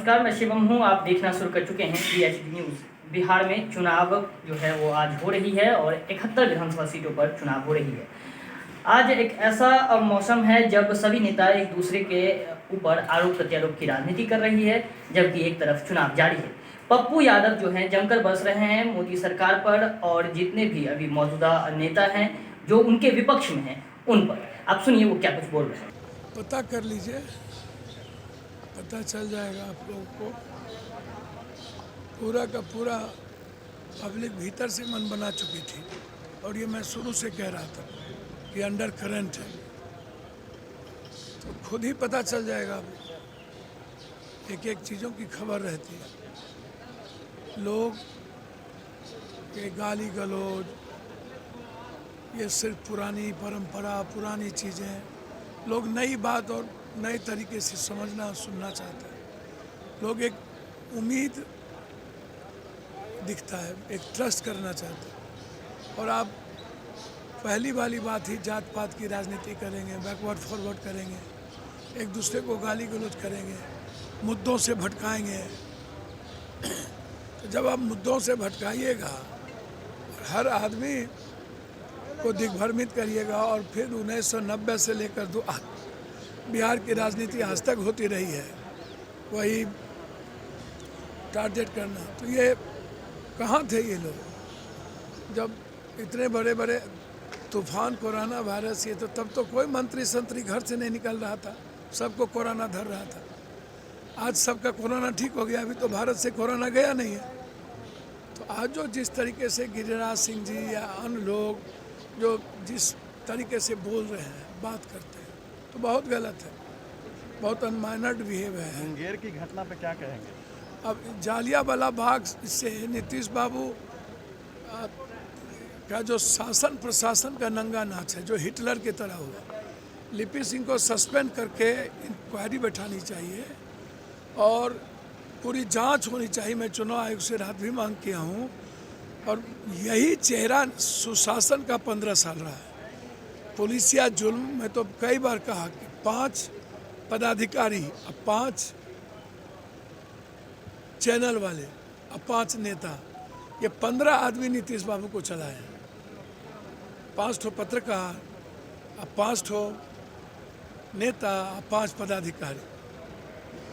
नमस्कार, मैं शिवम हूँ। आप देखना शुरू कर चुके हैं DHD न्यूज़। बिहार में चुनाव जो है वो आज हो रही है और 71 विधानसभा सीटों पर चुनाव हो रही है। आज एक ऐसा मौसम है जब सभी नेता एक दूसरे के ऊपर आरोप प्रत्यारोप की राजनीति कर रही है, जबकि एक तरफ चुनाव जारी है। पप्पू यादव जो हैं जमकर बरस रहे हैं मोदी सरकार पर और जितने भी अभी मौजूदा नेता हैं जो उनके विपक्ष में हैं उन पर। आप सुनिए वो क्या कुछ बोल रहे हैं। पता कर लीजिए, पता चल जाएगा आप लोगों को। पूरा का पूरा पब्लिक भीतर से मन बना चुकी थी और ये मैं शुरू से कह रहा था कि अंडर करंट है, तो खुद ही पता चल जाएगा। एक एक चीज़ों की खबर रहती है। लोग के गाली गलौज, ये सिर्फ पुरानी परंपरा, पुरानी चीज़ें, लोग नई बात और नए तरीके से समझना और सुनना चाहते हैं। लोग एक उम्मीद दिखता है, एक ट्रस्ट करना चाहते हैं। और आप पहली वाली बात ही जात पात की राजनीति करेंगे, बैकवर्ड फॉरवर्ड करेंगे, एक दूसरे को गाली गलौज करेंगे, मुद्दों से भटकाएंगे। तो जब आप मुद्दों से भटकाइएगा, हर आदमी को दिग्भ्रमित करिएगा और फिर 1990 से लेकर बिहार की राजनीति आज तक होती रही है, वही टारगेट करना। तो ये कहाँ थे ये लोग जब इतने बड़े बड़े तूफान कोरोना वायरस, ये तो तब तो कोई मंत्री संतरी घर से नहीं निकल रहा था, सबको कोरोना धर रहा था। आज सबका कोरोना ठीक हो गया, अभी तो भारत से कोरोना गया नहीं है। तो आज जो जिस तरीके से गिरिराज सिंह जी या अन्य लोग जो जिस तरीके से बोल रहे हैं, बात करते हैं, तो बहुत गलत है, बहुत अनमाइनर्ड बिहेव है। मुंगेर की घटना पे क्या कहेंगे? अब जालियांवाला बाग से नीतीश बाबू का जो शासन प्रशासन का नंगा नाच है, जो हिटलर की तरह हुआ, लिपि सिंह को सस्पेंड करके इंक्वायरी बैठानी चाहिए और पूरी जांच होनी चाहिए। मैं चुनाव आयोग से रात भी मांग किया हूँ। और यही चेहरा सुशासन का 15 साल रहा है। पुलिसिया जुल्म में तो कई बार कहा कि 5 पदाधिकारी, अब 5 चैनल वाले, अब 5 नेता, ये 15 आदमी नीतीश बाबू को चलाए हैं। 5 ठो पत्रकार, अब 5 ठो नेता, अब 5 पदाधिकारी,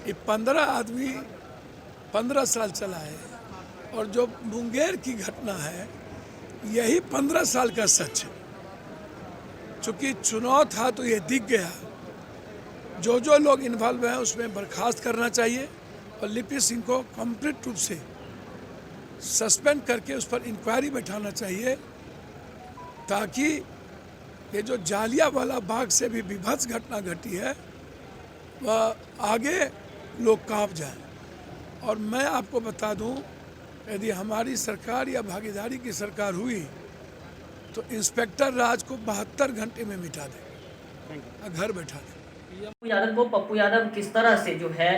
ये 15 आदमी 15 साल चलाए। और जो मुंगेर की घटना है, यही 15 साल का सच है। चूँकि चुनाव था तो ये दिख गया। जो लोग इन्वॉल्व हैं उसमें बर्खास्त करना चाहिए और लिपि सिंह को कंप्लीट रूप से सस्पेंड करके उस पर इंक्वायरी बैठाना चाहिए, ताकि ये जो जालियांवाला बाग से भी विभत्स घटना घटी है वह आगे लोग कांप जाएं। और मैं आपको बता दूं, यदि हमारी सरकार या भागीदारी की सरकार हुई तो इंस्पेक्टर राज को 72 घंटे में मिटा दे, घर बैठा दे। पप्पू यादव किस तरह से जो है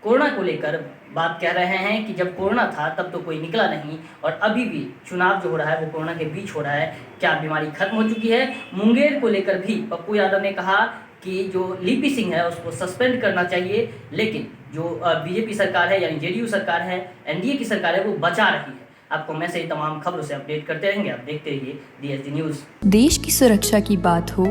कोरोना को लेकर बात कह रहे हैं कि जब कोरोना था तब तो कोई निकला नहीं और अभी भी चुनाव जो हो रहा है वो कोरोना के बीच हो रहा है। क्या बीमारी खत्म हो चुकी है? मुंगेर को लेकर भी पप्पू यादव ने कहा कि जो लिपि सिंह है उसको सस्पेंड करना चाहिए, लेकिन जो बीजेपी सरकार है यानी जेडीयू सरकार है, एनडीए की सरकार है, वो बचा रही है। आपको मैं से तमाम खबरों से अपडेट करते रहेंगे। आप देखते रहिए DHD न्यूज़। देश की सुरक्षा की बात हो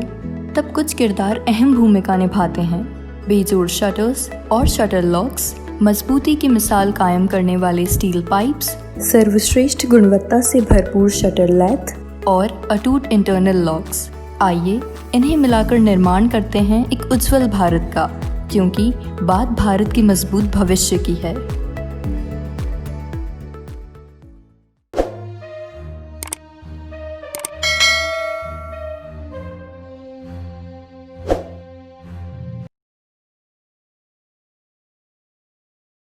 तब कुछ किरदार अहम भूमिका निभाते हैं। बेजोड़ शटर्स और शटर लॉक्स, मजबूती की मिसाल कायम करने वाले स्टील पाइप्स, सर्वश्रेष्ठ गुणवत्ता से भरपूर शटर लैथ और अटूट इंटरनल लॉक्स। आइए इन्हें मिलाकर निर्माण करते हैं एक उज्जवल भारत का, क्योंकि बात भारत की मजबूत भविष्य की है।